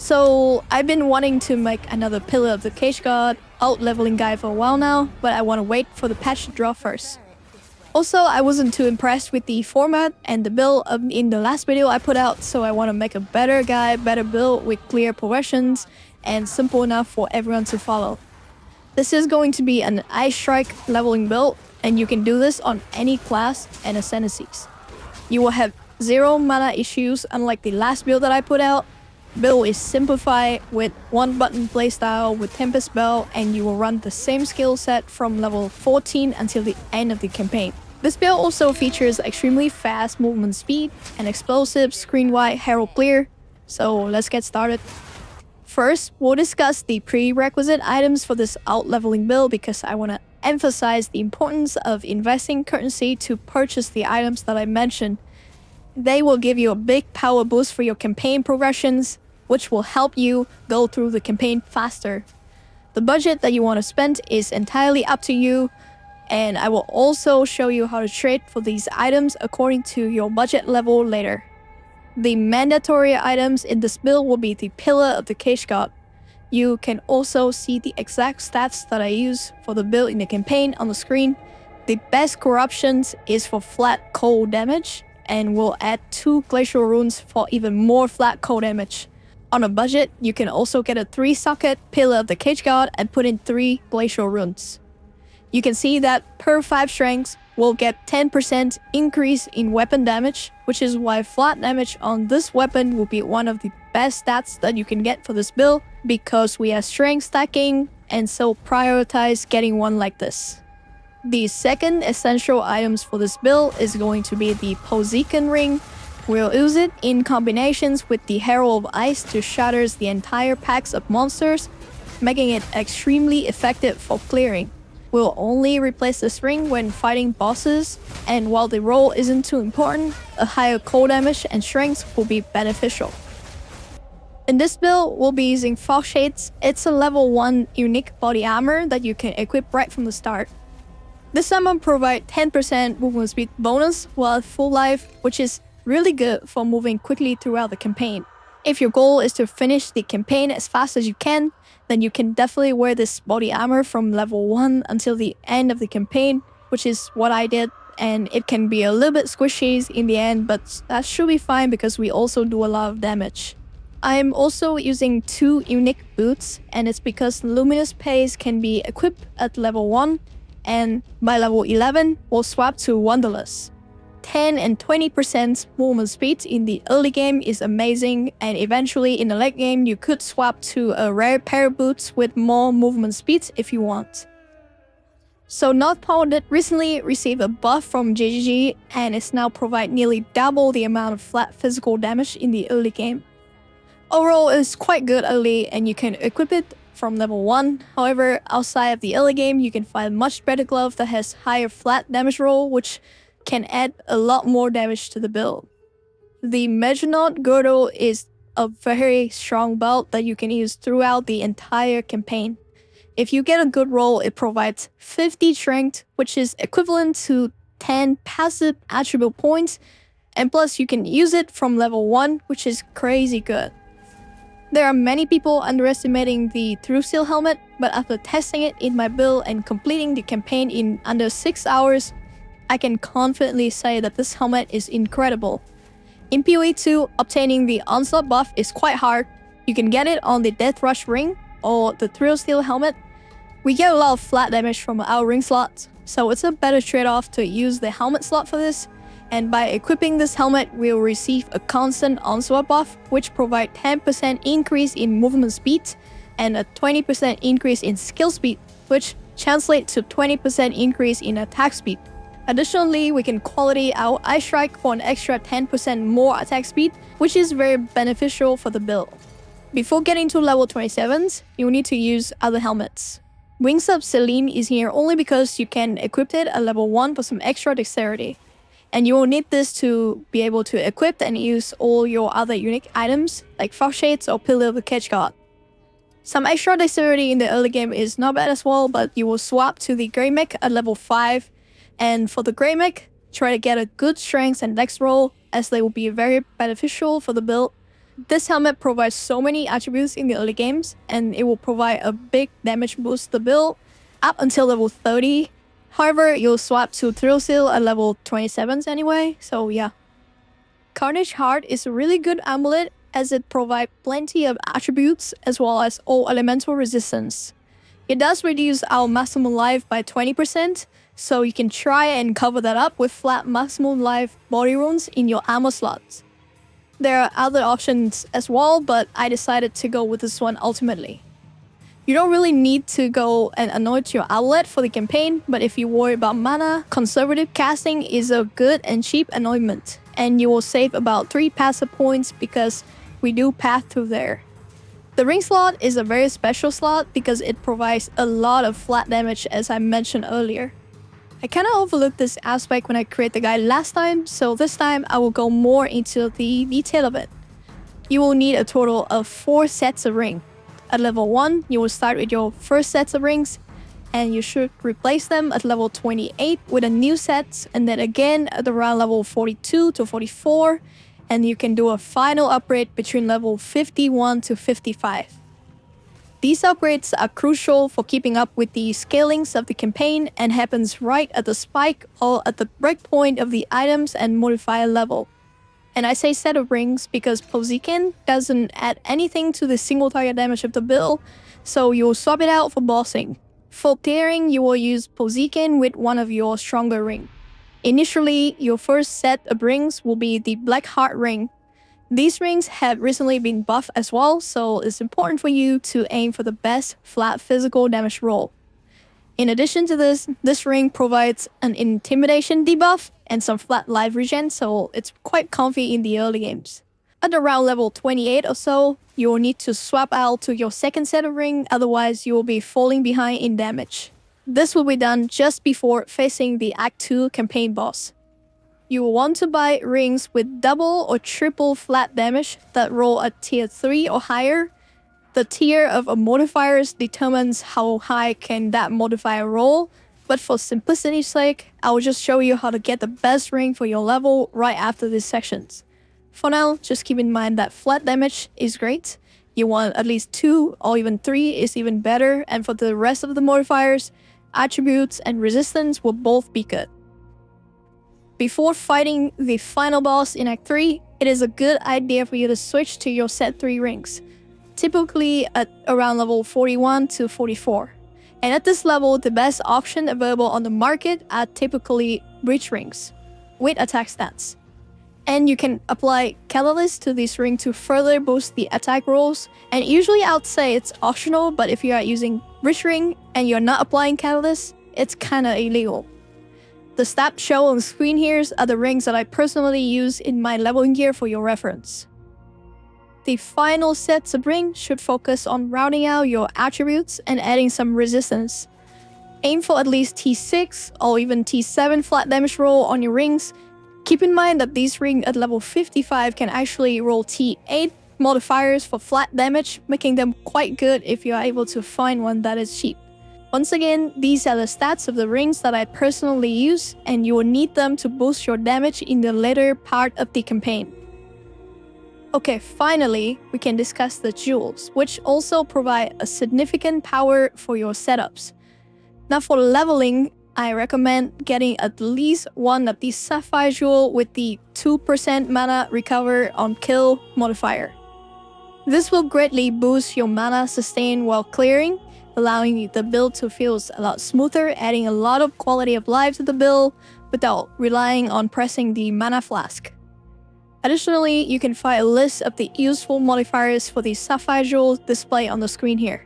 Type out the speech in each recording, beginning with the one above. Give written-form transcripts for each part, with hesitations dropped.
So I've been wanting to make another Pillar of the Cage God out-leveling guy for a while now, but I want to wait for the patch to drop first. Also, I wasn't too impressed with the format and the build in the last video I put out, so I want to make a better guy, better build with clear progressions and simple enough for everyone to follow. This is going to be an Ice Strike leveling build, and you can do this on any class and Ascendancies. You will have zero mana issues unlike the last build that I put out. Build is simplified with one button playstyle with Tempest Spell, and you will run the same skill set from level 14 until the end of the campaign. This build also features extremely fast movement speed and explosive screen-wide Herald Clear, so let's get started. First, we'll discuss the prerequisite items for this out-leveling build because I want to emphasize the importance of investing currency to purchase the items that I mentioned. They will give you a big power boost for your campaign progressions, which will help you go through the campaign faster. The budget that you want to spend is entirely up to you, and I will also show you how to trade for these items according to your budget level later. The mandatory items in this build will be the Pillar of the Cage God. You can also see the exact stats that I use for the build in the campaign on the screen. The best corruptions is for flat cold damage, and we'll add 2 glacial runes for even more flat cold damage. On a budget, you can also get a 3-socket Pillar of the Cage God and put in 3 glacial runes. You can see that per 5 strengths, we'll get 10% increase in weapon damage, which is why flat damage on this weapon will be one of the best stats that you can get for this build, because we have strength stacking, and so prioritize getting one like this. The second essential items for this build is going to be the Posiken Ring. We'll use it in combinations with the Herald of Ice to shatter the entire packs of monsters, making it extremely effective for clearing. We'll only replace this ring when fighting bosses, and while the roll isn't too important, a higher cold damage and strength will be beneficial. In this build, we'll be using Fog Shades. It's a level 1 unique body armor that you can equip right from the start. This armor provides 10% movement speed bonus while at full life, which is really good for moving quickly throughout the campaign. If your goal is to finish the campaign as fast as you can, then you can definitely wear this body armor from level 1 until the end of the campaign, which is what I did, and it can be a little bit squishy in the end, but that should be fine because we also do a lot of damage. I'm also using 2 unique boots, and it's because Luminous Pace can be equipped at level 1, and by level 11, we'll swap to Wanderlust. 10 and 20% movement speed in the early game is amazing, and eventually in the late game you could swap to a rare pair of boots with more movement speed if you want. So North Pole did recently receive a buff from JGG, and it's now provide nearly double the amount of flat physical damage in the early game. Overall, it's quite good early, and you can equip it from level 1. However, outside of the early game, you can find much better glove that has higher flat damage roll, which can add a lot more damage to the build. The Metronaut Girdle is a very strong belt that you can use throughout the entire campaign. If you get a good roll, it provides 50 strength, which is equivalent to 10 passive attribute points, and plus you can use it from level 1, which is crazy good. There are many people underestimating the Thrusil helmet, but after testing it in my build and completing the campaign in under 6 hours, I can confidently say that this helmet is incredible. In PoE 2, obtaining the Onslaught buff is quite hard. You can get it on the Death Rush ring or the Thrusil helmet. We get a lot of flat damage from our ring slots, so it's a better trade-off to use the helmet slot for this. And by equipping this helmet, we'll receive a constant onslaught buff, which provides 10% increase in movement speed and a 20% increase in skill speed, which translates to 20% increase in attack speed. Additionally, we can quality our Ice Strike for an extra 10% more attack speed, which is very beneficial for the build. Before getting to level 27s, you'll need to use other helmets. Wings of Selene is here only because you can equip it at level 1 for some extra dexterity. And you will need this to be able to equip and use all your other unique items like Fog Shades or Pillar of the Cage God. Some extra dexterity in the early game is not bad as well, but you will swap to the Grey Mech at level 5. And for the Grey Mech, try to get a good strength and dex roll, as they will be very beneficial for the build. This helmet provides so many attributes in the early games, and it will provide a big damage boost to the build up until level 30. However, you'll swap to Thrill Seal at level 27 anyway, so yeah. Carnage Heart is a really good amulet as it provides plenty of attributes as well as all elemental resistance. It does reduce our maximum life by 20%, so you can try and cover that up with flat maximum life body runes in your ammo slots. There are other options as well, but I decided to go with this one ultimately. You don't really need to go and anoint your amulet for the campaign, but if you worry about mana, conservative casting is a good and cheap anointment, and you will save about 3 passive points because we do path through there. The ring slot is a very special slot because it provides a lot of flat damage as I mentioned earlier. I kinda overlooked this aspect when I created the guide last time, so this time I will go more into the detail of it. You will need a total of 4 sets of ring. At level 1, you will start with your first sets of rings, and you should replace them at level 28 with a new set, and then again at around level 42 to 44, and you can do a final upgrade between level 51 to 55. These upgrades are crucial for keeping up with the scalings of the campaign and happens right at the spike or at the breakpoint of the items and modifier level. And I say set of rings because Poziken doesn't add anything to the single target damage of the build, so you'll swap it out for bossing. For tailoring, you will use Poziken with one of your stronger rings. Initially, your first set of rings will be the Black Heart ring. These rings have recently been buffed as well, so it's important for you to aim for the best flat physical damage roll. In addition to this ring provides an intimidation debuff and some flat life regen, so it's quite comfy in the early games. At around level 28 or so, you will need to swap out to your second set of ring, otherwise you will be falling behind in damage. This will be done just before facing the Act 2 campaign boss. You will want to buy rings with double or triple flat damage that roll at tier 3 or higher. The tier of modifiers determines how high can that modifier roll, but for simplicity's sake, I will just show you how to get the best ring for your level right after these sections. For now, just keep in mind that flat damage is great. You want at least 2 or even 3 is even better, and for the rest of the modifiers, attributes and resistance will both be good. Before fighting the final boss in Act 3, it is a good idea for you to switch to your set 3 rings, typically at around level 41 to 44. And at this level, the best option available on the market are typically breach rings with attack stats. And you can apply Catalyst to this ring to further boost the attack rolls, and usually I would say it's optional, but if you are using breach ring and you're not applying Catalyst, it's kinda illegal. The stats shown on the screen here are the rings that I personally use in my leveling gear for your reference. The final sets of rings should focus on rounding out your attributes and adding some resistance. Aim for at least T6 or even T7 flat damage roll on your rings. Keep in mind that these rings at level 55 can actually roll T8 modifiers for flat damage, making them quite good if you are able to find one that is cheap. Once again, these are the stats of the rings that I personally use, and you will need them to boost your damage in the later part of the campaign. Okay, finally, we can discuss the jewels, which also provide a significant power for your setups. Now for leveling, I recommend getting at least one of these Sapphire Jewel with the 2% mana recover on kill modifier. This will greatly boost your mana sustain while clearing, allowing the build to feel a lot smoother, adding a lot of quality of life to the build without relying on pressing the mana flask. Additionally, you can find a list of the useful modifiers for the Sapphire Jewel displayed on the screen here.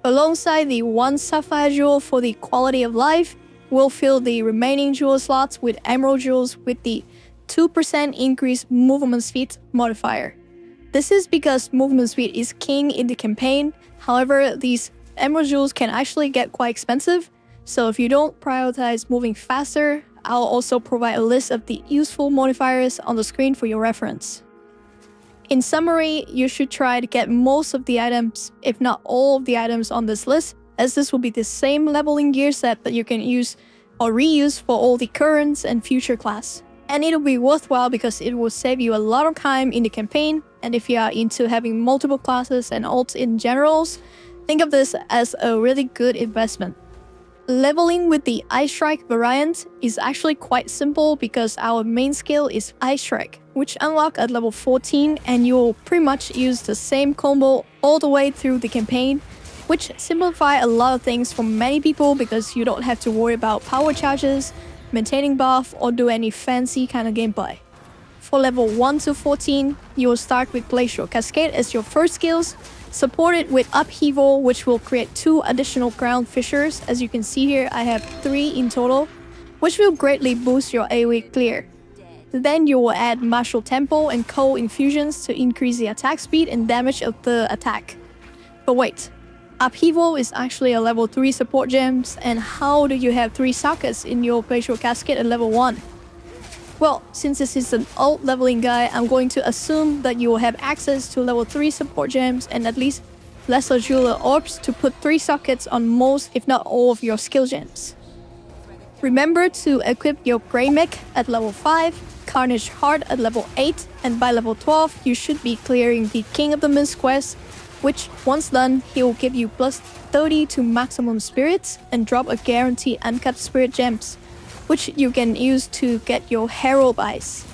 Alongside the 1 Sapphire Jewel for the quality of life, we'll fill the remaining jewel slots with Emerald Jewels with the 2% increased movement speed modifier. This is because movement speed is king in the campaign, however, these Emerald Jewels can actually get quite expensive, so if you don't prioritize moving faster, I'll also provide a list of the useful modifiers on the screen for your reference. In summary, you should try to get most of the items, if not all of the items on this list, as this will be the same leveling gear set that you can use or reuse for all the current and future class. And it'll be worthwhile because it will save you a lot of time in the campaign, and if you are into having multiple classes and ults in generals, think of this as a really good investment. Leveling with the Ice Strike variant is actually quite simple because our main skill is Ice Strike, which unlock at level 14, and you'll pretty much use the same combo all the way through the campaign, which simplify a lot of things for many people because you don't have to worry about power charges, maintaining buff, or do any fancy kind of gameplay. For level 1 to 14, you will start with Glacial Cascade as your first skills, supported with Upheaval, which will create 2 additional ground fissures. As you can see here, I have 3 in total, which will greatly boost your AoE clear. Then you will add Martial Tempo and Cold Infusions to increase the attack speed and damage of the attack. But wait, Upheaval is actually a level 3 support gems, and how do you have 3 sockets in your Glacial Cascade at level 1? Well, since this is an ult leveling guide, I'm going to assume that you will have access to level 3 support gems and at least lesser jeweler orbs to put 3 sockets on most, if not all, of your skill gems. Remember to equip your Grey Mech at level 5, Carnage Heart at level 8, and by level 12 you should be clearing the King of the Mist quest, which once done, he will give you plus 30 to maximum spirits and drop a guaranteed uncut spirit gems, which you can use to get your Herald Eyes.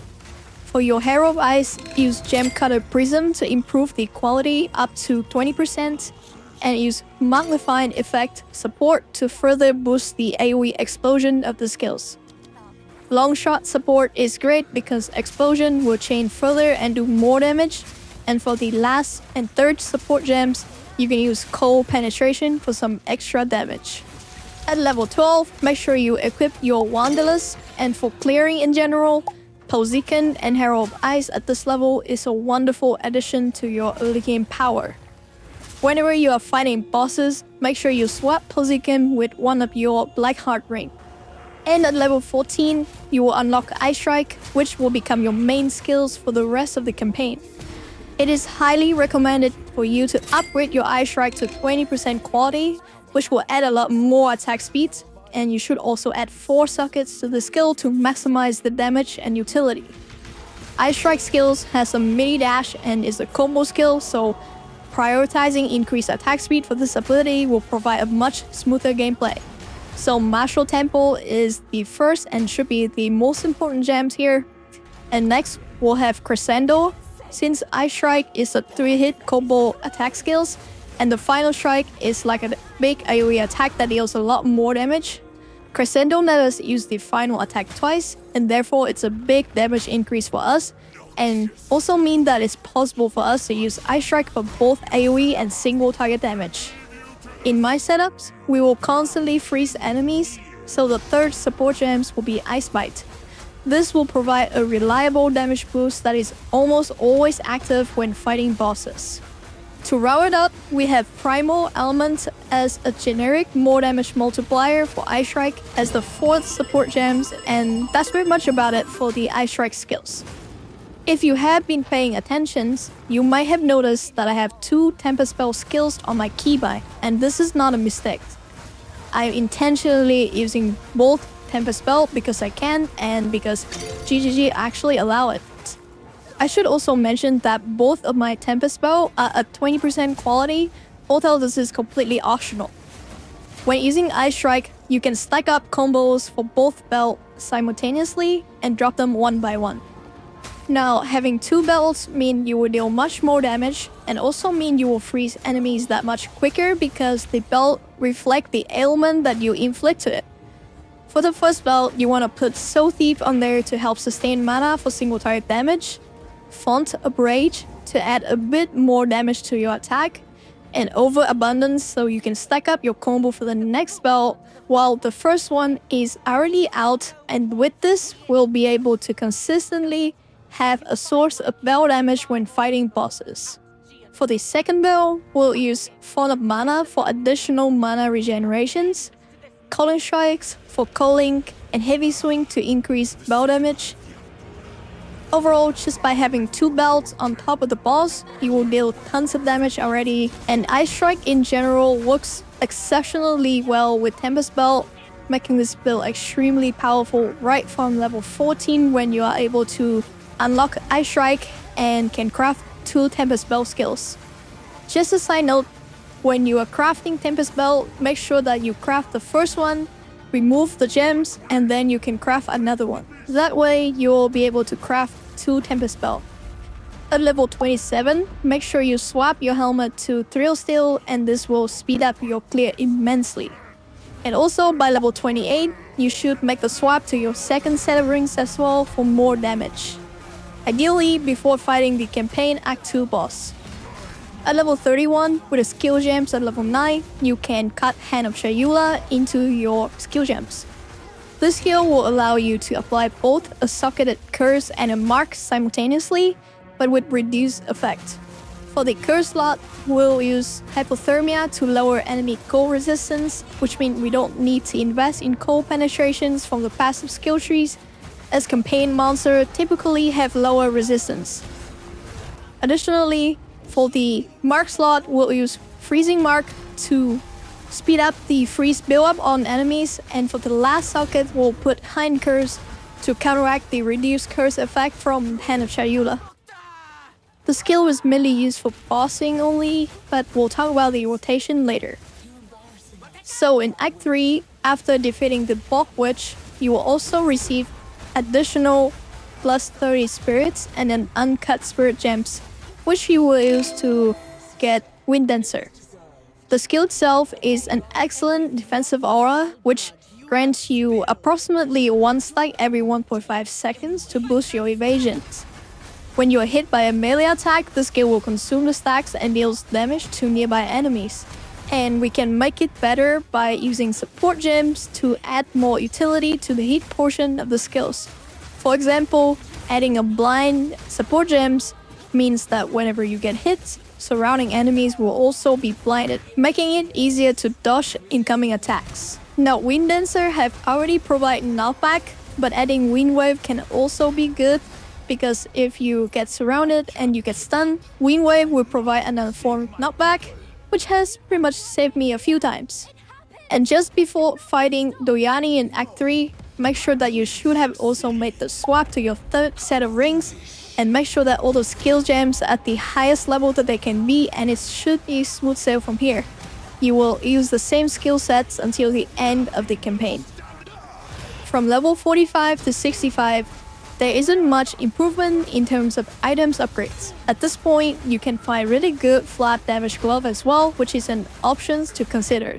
For your Herald Eyes, use Gem Cutter Prism to improve the quality up to 20%, and use Magnifying Effect support to further boost the AoE explosion of the skills. Longshot support is great because explosion will chain further and do more damage, and for the last and third support gems, you can use Cold Penetration for some extra damage. At level 12, make sure you equip your Wanderlust, and for clearing in general, Poziken and Herald Eyes at this level is a wonderful addition to your early game power. Whenever you are fighting bosses, make sure you swap Poziken with one of your Blackheart Ring. And at level 14, you will unlock Ice Strike, which will become your main skills for the rest of the campaign. It is highly recommended for you to upgrade your Ice Strike to 20% quality, which will add a lot more attack speed, and you should also add 4 sockets to the skill to maximize the damage and utility. Ice Strike skills has a mini dash and is a combo skill, so prioritizing increased attack speed for this ability will provide a much smoother gameplay. So Martial Tempo is the first and should be the most important gems here. And next we'll have Crescendo, since Ice Strike is a 3-hit combo attack skills, and the final strike is like a big AoE attack that deals a lot more damage. Crescendo let us use the final attack twice, and therefore it's a big damage increase for us, and also mean that it's possible for us to use Ice Strike for both AoE and single target damage. In my setups, we will constantly freeze enemies, so the third support gems will be Ice Bite. This will provide a reliable damage boost that is almost always active when fighting bosses. To round it up, we have Primal Element as a generic more damage multiplier for Ice Strike as the 4th support gems, and that's pretty much about it for the Ice Strike skills. If you have been paying attention, you might have noticed that I have 2 Tempest Spell skills on my keybind, and this is not a mistake. I'm intentionally using both Tempest Spell because I can and because GGG actually allow it. I should also mention that both of my Tempest Spell are at 20% quality, although this is completely optional. When using Ice Strike, you can stack up combos for both belts simultaneously and drop them one by one. Now, having 2 belts mean you will deal much more damage, and also mean you will freeze enemies that much quicker because the belt reflects the ailment that you inflict to it. For the first belt, you want to put Soul Thief on there to help sustain mana for single target damage, Font of Rage to add a bit more damage to your attack, and Overabundance so you can stack up your combo for the next belt, while the first one is already out, and with this, we'll be able to consistently have a source of bell damage when fighting bosses. For the second bell, we'll use Font of Mana for additional mana regenerations, Calling Strikes for calling, and Heavy Swing to increase bell damage. Overall, just by having 2 belts on top of the boss, you will deal tons of damage already, and Ice Strike in general works exceptionally well with Tempest Belt, making this build extremely powerful right from level 14 when you are able to unlock Ice Strike and can craft 2 Tempest Belt skills. Just a side note, when you are crafting Tempest Belt, make sure that you craft the first one, remove the gems, and then you can craft another one. That way, you'll be able to craft 2 Tempest Belt. At level 27, make sure you swap your helmet to Thrill Steel, and this will speed up your clear immensely. And also, by level 28, you should make the swap to your second set of rings as well for more damage. Ideally, before fighting the campaign Act 2 boss. At level 31, with the skill gems at level 9, you can cut Hand of Shayula into your skill gems. This skill will allow you to apply both a socketed curse and a mark simultaneously, but with reduced effect. For the curse slot, we'll use Hypothermia to lower enemy cold resistance, which means we don't need to invest in cold penetrations from the passive skill trees, as campaign monsters typically have lower resistance. Additionally, for the mark slot, we'll use Freezing Mark to speed up the freeze build-up on enemies, and for the last socket, we'll put Hind Curse to counteract the reduced curse effect from Hand of Shayula. The skill is mainly used for bossing only, but we'll talk about the rotation later. So in Act 3, after defeating the Bulk Witch, you will also receive additional plus 30 spirits and an uncut spirit gems, which you will use to get Wind Dancer. The skill itself is an excellent defensive aura, which grants you approximately 1 stack every 1.5 seconds to boost your evasions. When you are hit by a melee attack, the skill will consume the stacks and deals damage to nearby enemies. And we can make it better by using support gems to add more utility to the hit portion of the skills. For example, adding a blind support gems means that whenever you get hit, surrounding enemies will also be blinded, making it easier to dodge incoming attacks. Now, Wind Dancer have already provided knockback, but adding Wind Wave can also be good, because if you get surrounded and you get stunned, Wind Wave will provide another form of knockback, which has pretty much saved me a few times. And just before fighting Doyani in Act 3, make sure that you should have also made the swap to your third set of rings, and make sure that all the skill gems are at the highest level that they can be, and it should be smooth sail from here. You will use the same skill sets until the end of the campaign. From level 45 to 65, there isn't much improvement in terms of items upgrades. At this point, you can find really good flat damage glove as well, which is an option to consider.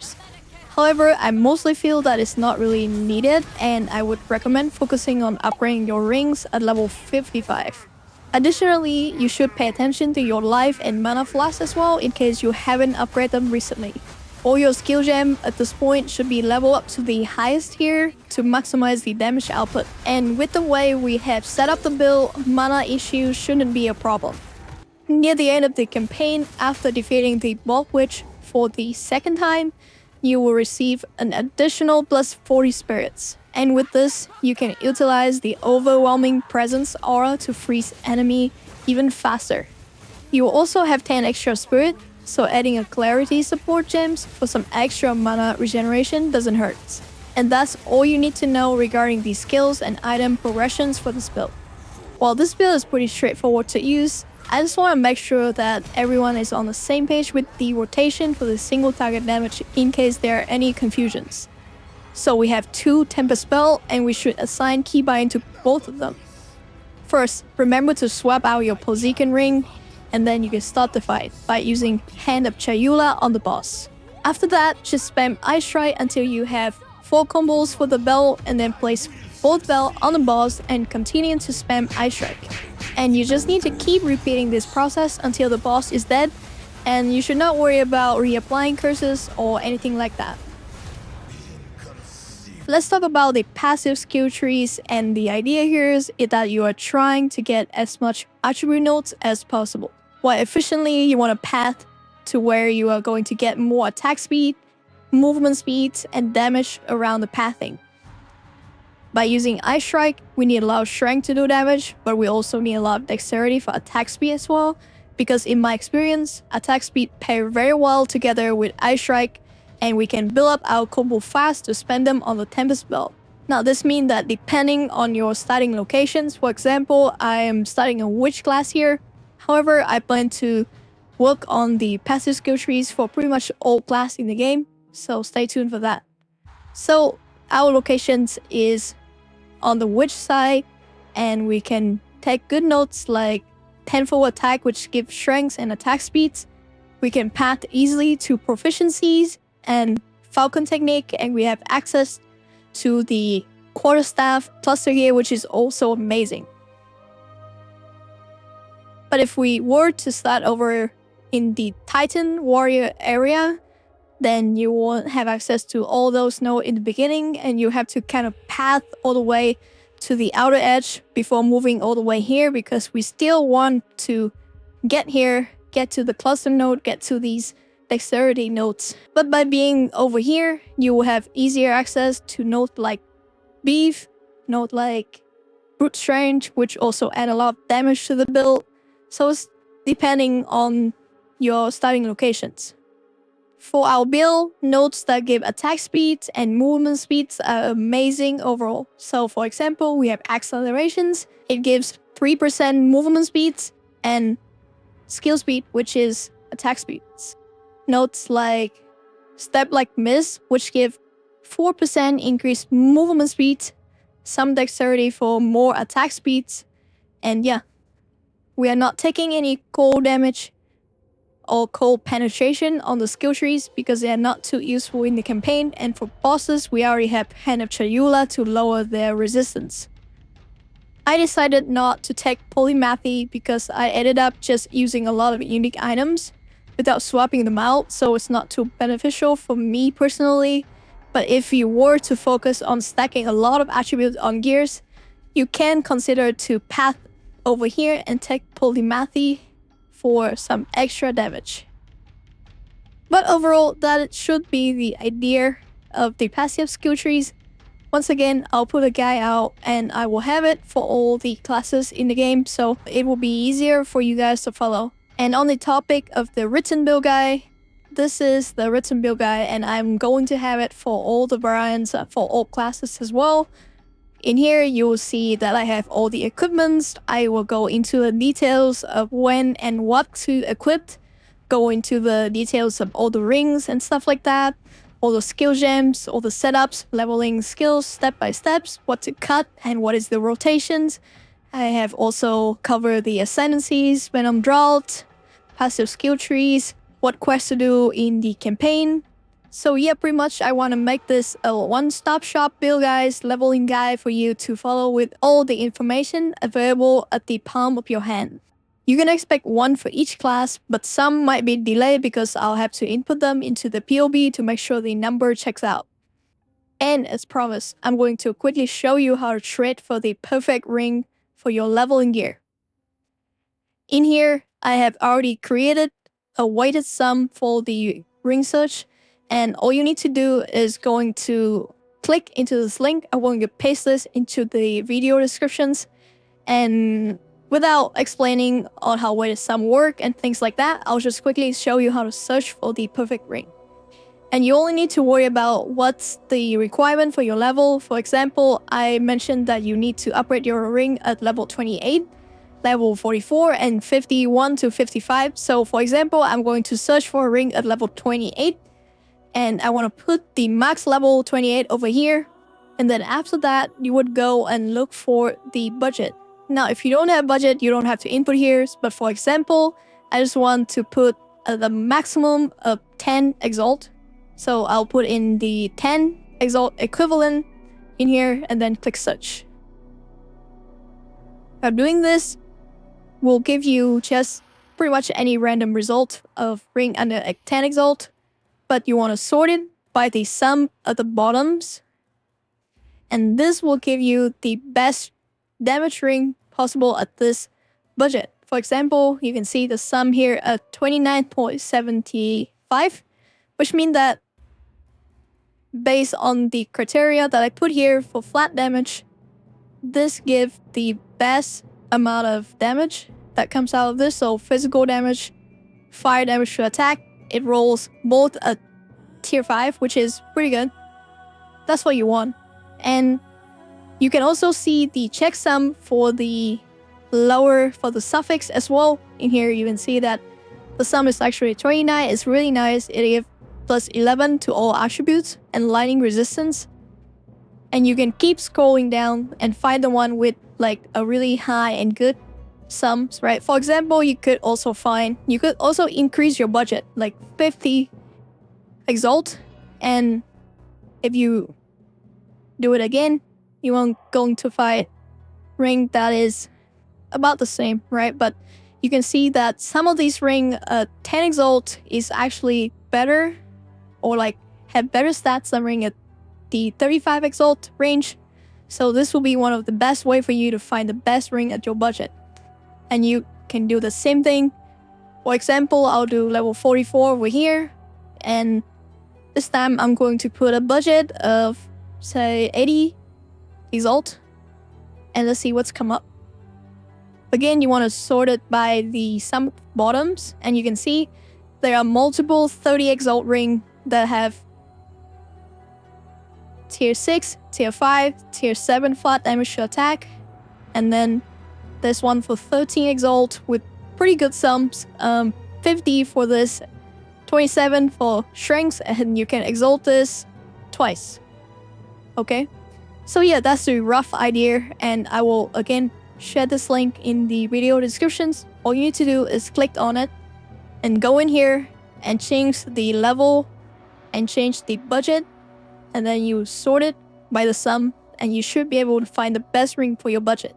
However, I mostly feel that it's not really needed, and I would recommend focusing on upgrading your rings at level 55. Additionally, you should pay attention to your life and mana flask as well in case you haven't upgraded them recently. All your skill gem at this point should be leveled up to the highest tier to maximize the damage output. And with the way we have set up the build, mana issues shouldn't be a problem. Near the end of the campaign, after defeating the Bulk Witch for the second time, you will receive an additional plus 40 spirits. And with this, you can utilize the Overwhelming Presence aura to freeze enemy even faster. You will also have 10 extra spirit, so adding a Clarity support gems for some extra mana regeneration doesn't hurt. And that's all you need to know regarding the skills and item progressions for this build. While this build is pretty straightforward to use, I just want to make sure that everyone is on the same page with the rotation for the single target damage in case there are any confusions. So we have 2 Tempest Belt, and we should assign keybind to both of them. First, remember to swap out your Posikin ring, and then you can start the fight by using Hand of Chayula on the boss. After that, just spam Ice Strike until you have 4 combos for the belt, and then place both belt on the boss and continue to spam Ice Strike. And you just need to keep repeating this process until the boss is dead, and you should not worry about reapplying curses or anything like that. Let's talk about the passive skill trees, and the idea here is that you are trying to get as much attribute notes as possible. While efficiently, you want a path to where you are going to get more attack speed, movement speed, and damage around the pathing. By using Ice Strike, we need a lot of strength to do damage, but we also need a lot of dexterity for attack speed as well, because in my experience, attack speed pair very well together with Ice Strike, and we can build up our combo fast to spend them on the Tempest build. Now this means that depending on your starting locations, for example, I am starting a witch class here. However, I plan to work on the passive skill trees for pretty much all class in the game, so stay tuned for that. So our locations is on the witch side, and we can take good notes like tenfold attack, which gives strength and attack speeds. We can path easily to proficiencies and falcon technique, and we have access to the quarterstaff cluster here, which is also amazing. But if we were to start over in the Titan warrior area, then you won't have access to all those nodes in the beginning, and you have to kind of path all the way to the outer edge before moving all the way here, because we still want to get here, get to the cluster node, get to these dexterity nodes. But by being over here, you will have easier access to nodes like beef, nodes like brute strength, which also add a lot of damage to the build. So it's depending on your starting locations. For our build, nodes that give attack speeds and movement speeds are amazing overall. So for example, we have accelerations. It gives 3% movement speeds and skill speed, which is attack speeds. Nodes like step like miss, which give 4% increased movement speeds, some dexterity for more attack speeds, and yeah, we are not taking any cold damage or cold penetration on the skill trees because they are not too useful in the campaign, and for bosses we already have Hand of Chayula to lower their resistance. I decided not to take polymathy because I ended up just using a lot of unique items without swapping them out, so it's not too beneficial for me personally. But if you were to focus on stacking a lot of attributes on gears, you can consider to path over here and take polymathy for some extra damage. But overall, that should be the idea of the passive skill trees. Once again, I'll put a guide out and I will have it for all the classes in the game, so it will be easier for you guys to follow. And on the topic of the written build guide, this is the written build guide, and I'm going to have it for all the variants for all classes as well. In here, you will see that I have all the equipments. I will go into the details of when and what to equip, go into the details of all the rings and stuff like that, all the skill gems, all the setups, leveling skills, step by steps, what to cut, and what is the rotations. I have also covered the Ascendancies, Venom Drought, passive skill trees, what quests to do in the campaign. So yeah, pretty much I want to make this a one-stop shop build guys, leveling guide for you to follow with all the information available at the palm of your hand. You can expect one for each class, but some might be delayed because I'll have to input them into the POB to make sure the number checks out. And as promised, I'm going to quickly show you how to trade for the perfect ring for your leveling gear. In here, I have already created a weighted sum for the ring search, and all you need to do is going to click into this link. I'm going to paste this into the video descriptions, and without explaining on how weighted sum work and things like that, I'll just quickly show you how to search for the perfect ring. And you only need to worry about what's the requirement for your level. For example, I mentioned that you need to upgrade your ring at level 28, level 44, and 51 to 55. So for example, I'm going to search for a ring at level 28, and I want to put the max level 28 over here. And then after that, you would go and look for the budget. Now, if you don't have budget, you don't have to input here. But for example, I just want to put the maximum of 10 exalt. So I'll put in the 10 exalt equivalent in here and then click search. Now doing this will give you just pretty much any random result of ring under 10 exalt, but you want to sort it by the sum at the bottoms, and this will give you the best damage ring possible at this budget. For example, you can see the sum here at 29.75, which means that based on the criteria that I put here for flat damage, this gives the best amount of damage that comes out of this. So physical damage, fire damage to attack, it rolls both at tier 5, which is pretty good. That's what you want. And you can also see the checksum for the suffix as well. In here you can see that the sum is actually 29. It's really nice. It gives plus 11 to all attributes and lightning resistance. And you can keep scrolling down and find the one with like a really high and good sums, right? For example, you could also increase your budget, like 50 exalt, and if you do it again, you are going to find ring that is about the same, right? But you can see that some of these ring 10 exalt is actually better, or like have better stats than ring at the 35 exalt range. So this will be one of the best way for you to find the best ring at your budget. And you can do the same thing. For example, I'll do level 44 over here, and this time I'm going to put a budget of say 80 exalt, and let's see what's come up. Again, you want to sort it by the sum bottoms, and you can see there are multiple 30 exalt ring that have tier 6, tier 5, tier 7 flat damage to attack, and then there's one for 13 exalt with pretty good sums, 50 for this, 27 for strength, and you can exalt this twice. Okay, so yeah, that's the rough idea, and I will again share this link in the video descriptions. All you need to do is click on it and go in here and change the level and change the budget, and then you sort it by the sum, and you should be able to find the best ring for your budget.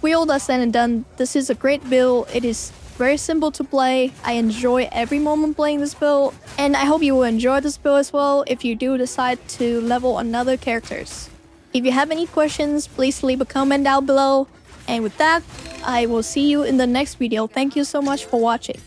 We all that's said and done. This is a great build. It is very simple to play. I enjoy every moment playing this build, and I hope you will enjoy this build as well if you do decide to level another characters. If you have any questions, please leave a comment down below. And with that, I will see you in the next video. Thank you so much for watching.